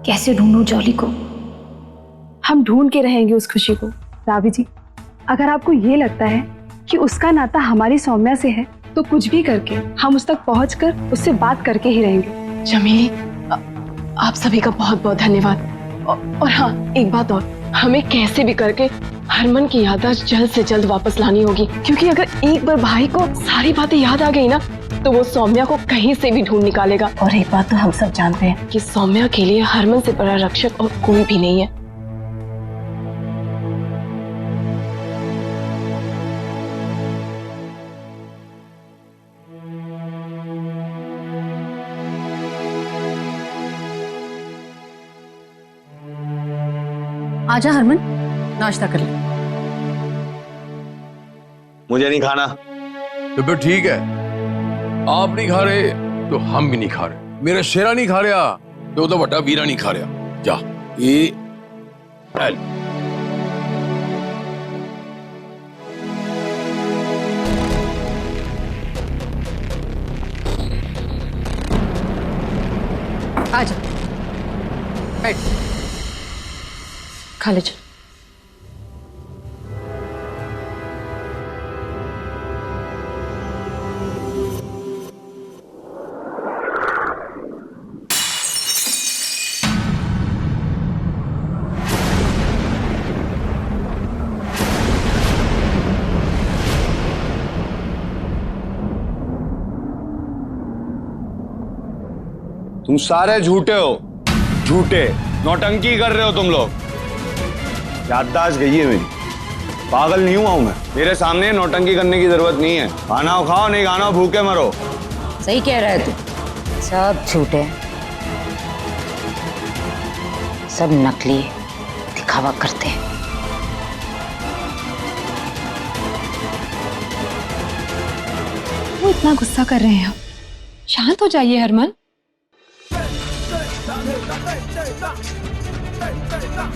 कैसे ढूंढूं जॉली को। हम ढूंढ के रहेंगे उस खुशी को। रावी जी, अगर आपको ये लगता है कि उसका नाता हमारी सौम्या से है तो कुछ भी करके हम उस तक पहुंचकर उससे बात करके ही रहेंगे। जमीली, आप सभी का बहुत बहुत धन्यवाद। और हाँ, एक बात और, हमें कैसे भी करके हरमन की याददाश्त जल्द से जल्द वापस लानी होगी, क्योंकि अगर एक बार भाई को सारी बातें याद आ गई ना तो वो सौम्या को कहीं से भी ढूंढ निकालेगा। और एक बात तो हम सब जानते हैं कि सौम्या के लिए हरमन से बड़ा रक्षक और कोई भी नहीं है। आजा हरमन, नाश्ता कर ले। मुझे नहीं खाना। तो फिर ठीक है, आप नहीं खा रहे तो हम भी नहीं खा रहे। मेरा शेरा नहीं खा रहा तो बड़ा वीरा नहीं खा रहा। जा ये आजा, बैठ, खा ले। चल, तुम सारे झूठे हो, झूठे नौटंकी कर रहे हो तुम लोग। याददाश्त गई है मेरी, पागल नहीं हुआ हूं मैं। मेरे सामने नौटंकी करने की जरूरत नहीं है। खाना हो खाओ, नहीं खाना हो भूखे मरो। सही कह रहा है तू, सब झूठे हैं, सब नकली दिखावा करते हैं। वो इतना गुस्सा कर रहे हैं, शांत हो जाइए हरमन।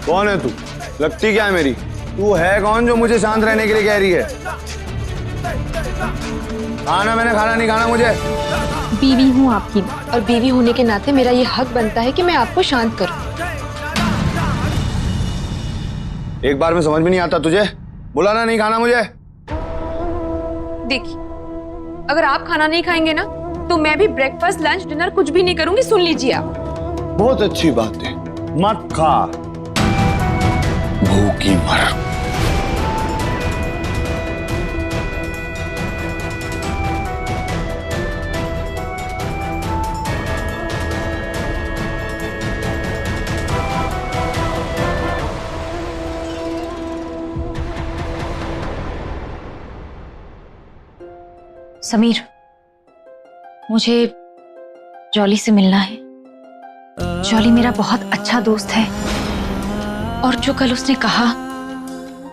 कौन है तू? लगती क्या है मेरी? तू है कौन जो मुझे शांत रहने के लिए कह रही है? खाना मैंने खाना नहीं खाना मुझे। बीवी हूँ आपकी, और बीवी होने के नाते मेरा ये हक बनता है कि मैं आपको शांत करूं। एक बार में समझ में नहीं आता तुझे? बुलाना नहीं खाना मुझे। देखिए, अगर आप खाना नहीं खाएंगे ना तो मैं भी ब्रेकफास्ट लंच डिनर कुछ भी नहीं करूंगी। सुन लीजिए आप। बहुत अच्छी बात है, मत खा, भूखी मर। समीर, मुझे जॉली से मिलना है। जॉली मेरा बहुत अच्छा दोस्त है, और जो कल उसने कहा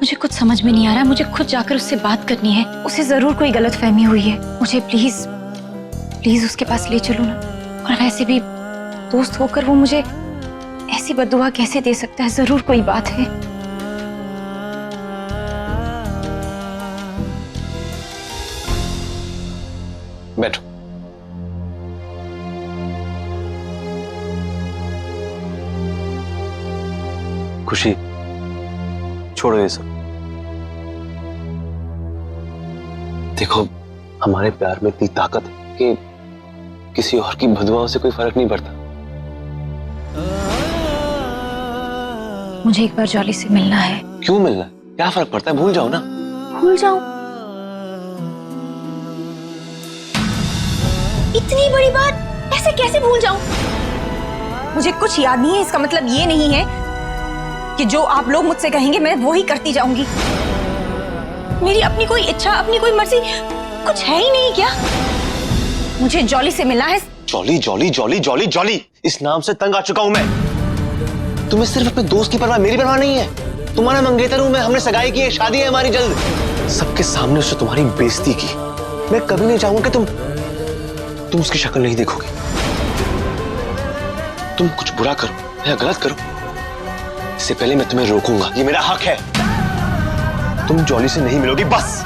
मुझे कुछ समझ में नहीं आ रहा। मुझे खुद जाकर उससे बात करनी है। उसे जरूर कोई गलतफहमी हुई है। मुझे प्लीज प्लीज उसके पास ले चलो ना। और वैसे भी दोस्त होकर वो मुझे ऐसी बद्दुआ कैसे दे सकता है? जरूर कोई बात है। बैठो। खुशी, छोड़ो ये सब। देखो, हमारे प्यार में इतनी ताकत है कि किसी और की बदुआओं से कोई फर्क नहीं पड़ता। मुझे एक बार जॉली से मिलना है। क्यों मिलना? क्या फर्क पड़ता है? भूल जाओ ना। भूल जाऊं? इतनी बड़ी बात ऐसे कैसे भूल जाऊं? मुझे कुछ याद नहीं है, इसका मतलब ये नहीं है कि जो आप लोग मुझसे कहेंगे मैं वो ही करती जाऊंगी। मेरी अपनी कोई इच्छा, अपनी कोई मर्जी कुछ है ही नहीं क्या? मुझे जॉली से मिलना है। Jolly jolly jolly jolly jolly, इस नाम से तंग आ चुका हूं मैं। तुम्हें सिर्फ अपने दोस्त की परवाह, मेरी परवाह नहीं है। तुम्हारा मंगेतर हूं मैं, हमने सगाई की है, शादी है हमारी जल्द। सबके सामने उसने तुम्हारी बेइज्जती की। मैं कभी नहीं चाहूंगा कि तुम उसकी शक्ल नहीं देखोगे। तुम कुछ बुरा करो या गलत करो, इससे पहले मैं तुम्हें रोकूंगा। ये मेरा हक है। तुम जॉली से नहीं मिलोगी, बस।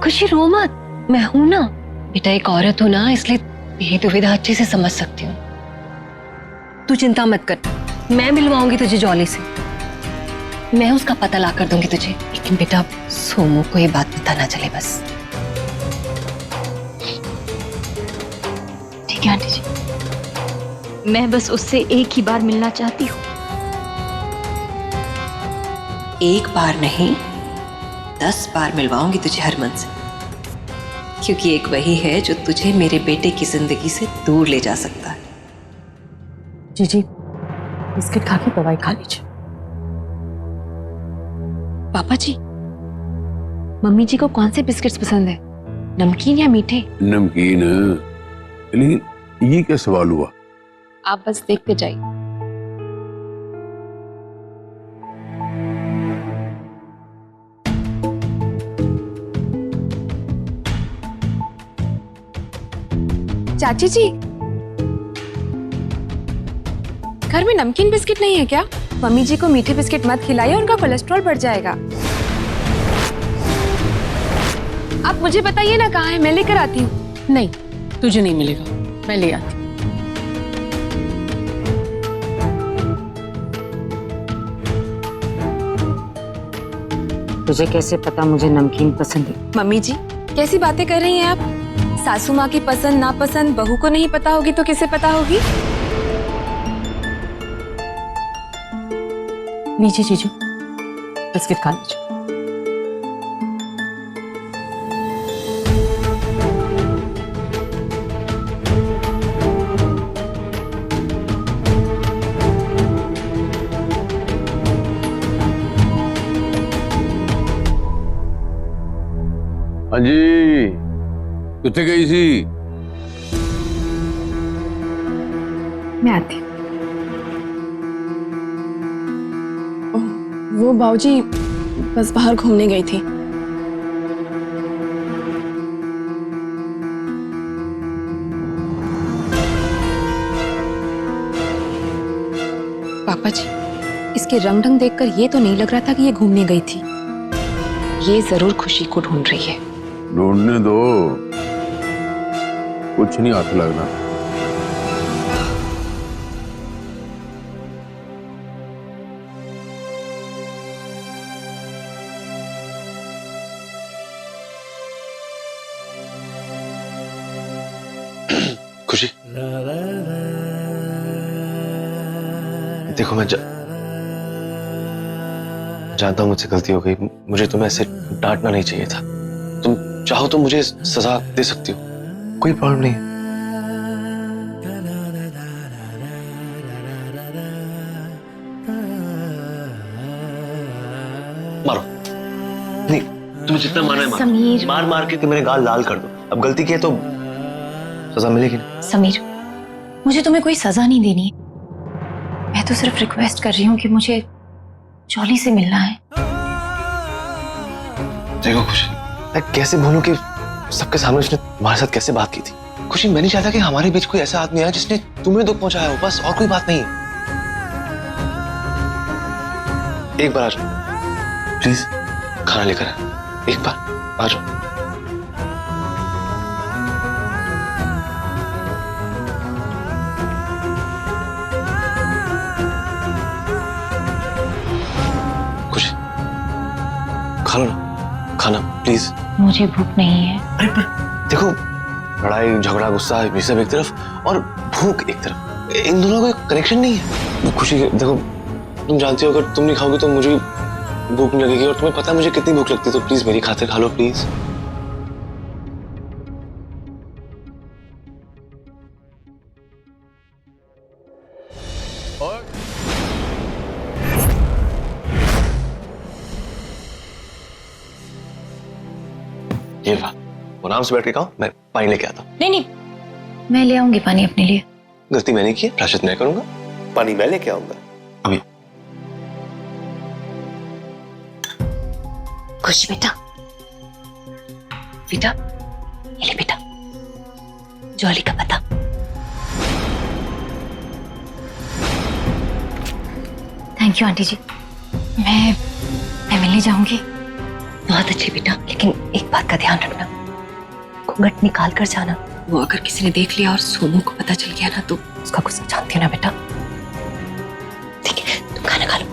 खुशी रो मत, मैं हूं ना बेटा, एक औरत हो ना, इसलिए ये दुविधा अच्छे से समझ सकती हूँ। तू चिंता मत कर, मैं मिलवाऊंगी तुझे जॉली से, मैं उसका पता ला कर दूंगी तुझे। लेकिन बेटा सोमू को ये बात पता ना चले बस। ठीक है आंटी जी, मैं बस उससे एक ही बार मिलना चाहती हूँ। एक बार नहीं 10 बार मिलवाऊंगी तुझे हरमन से, क्योंकि एक वही है जो तुझे मेरे बेटे की जिंदगी से दूर ले जा सकता है। जी बिस्किट खा के दवाई खा लीजिए। पापा जी, मम्मी जी को कौन से बिस्किट्स पसंद है, नमकीन या मीठे? नमकीन। लेकिन ये क्या सवाल हुआ? आप बस देखते जाइए। चाची जी, घर में नमकीन बिस्किट नहीं है क्या? मम्मी जी को मीठे बिस्किट मत खिलाइए, उनका कोलेस्ट्रॉल बढ़ जाएगा। आप मुझे बताइए ना कहाँ है, मैं लेकर आती हूँ। नहीं, तुझे नहीं मिलेगा, मैं ले आती। तुझे कैसे पता मुझे नमकीन पसंद है? मम्मी जी कैसी बातें कर रही हैं आप? सासू माँ की पसंद नापसंद बहू को नहीं पता होगी तो किसे पता होगी? लीजिए जीजू, बिस्किट खा लीजिए। हाँ जी, कितने गई थी? मैं आती हूँ। वो बाबूजी बस बाहर घूमने गई थी। पापा जी, इसके रंग ढंग देखकर ये तो नहीं लग रहा था कि ये घूमने गई थी। ये जरूर खुशी को ढूंढ रही है। ढूंढने दो, कुछ नहीं हाथ लगना। खुशी, देखो मैं जानता हूं मुझसे गलती हो गई, मुझे तुम्हें ऐसे डांटना नहीं चाहिए था। तुम चाहो तो मुझे सजा दे सकती हो, कोई प्रॉब्लम नहीं है। मारो, नहीं तुम्हें जितना मारना है समीर। मार मार के मेरे गाल लाल कर दो। अब गलती की है तो सजा मिलेगी ना। समीर, मुझे तुम्हें कोई सजा नहीं देनी है, मैं तो सिर्फ रिक्वेस्ट कर रही हूँ कि मुझे जॉली से मिलना है। देखो खुशी, मैं कैसे भूलूं कि सबके सामने उसने तुम्हारे साथ कैसे बात की थी। खुशी, मैं नहीं चाहता कि हमारे बीच कोई ऐसा आदमी आए जिसने तुम्हें दुख पहुंचाया हो, बस, और कोई बात नहीं है। एक बार आ जाओ प्लीज, खाना लेकर आए, एक बार आ जाओ। खुशी, खा लो ना खाना प्लीज। मुझे भूख नहीं है। अरे पर देखो, लड़ाई झगड़ा गुस्सा ये सब एक तरफ और भूख एक तरफ, इन दोनों का कोई कनेक्शन नहीं है। खुशी देखो, तुम जानती हो अगर तुम नहीं खाओगी तो मुझे भूख नहीं लगेगी, और तुम्हें पता है मुझे कितनी भूख लगती है, तो प्लीज मेरी खातिर खा लो प्लीज। ये वाह, वो आराम से बैठ के खाओ, मैं पानी लेके आता हूँ। नहीं नहीं, मैं ले आऊंगी पानी अपने लिए। गलती मैंने की है, प्रायश्चित मैं करूंगा, पानी मैं लेके आऊंगा अभी। खुश बेटा, बेटा ये ले बेटा, जॉली का पता। थैंक यू आंटी जी, मैं मिलने जाऊंगी। बहुत अच्छी बेटा, लेकिन एक बात का ध्यान रखना, घूंघट निकाल कर जाना। वो अगर किसी ने देख लिया और सोनू को पता चल गया ना तो उसका गुस्सा जानती है ना बेटा। ठीक है, तुम खाना खा लो।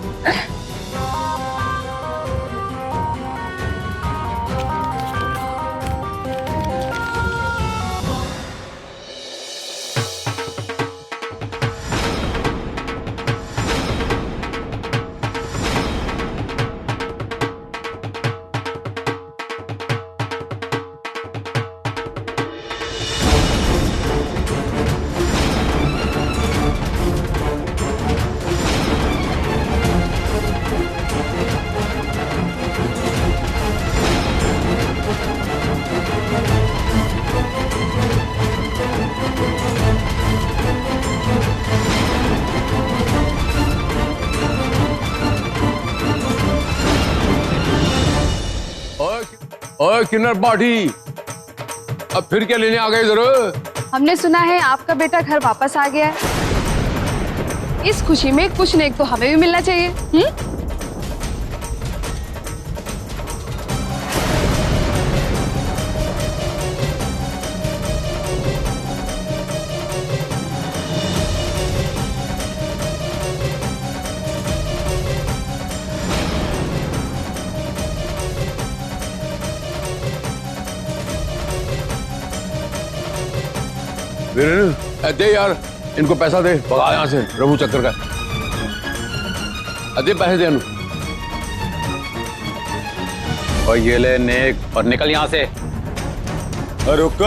ओए किन्नर पार्टी, अब फिर क्या लेने आ गए इधर? हमने सुना है आपका बेटा घर वापस आ गया है। इस खुशी में कुछ न एक तो हमें भी मिलना चाहिए। दे यार, इनको पैसा दे, भगा यहाँ से रघु चक्कर का। दे पैसे दे अनु। और ये ले नेक, और निकल यहाँ से। रुक।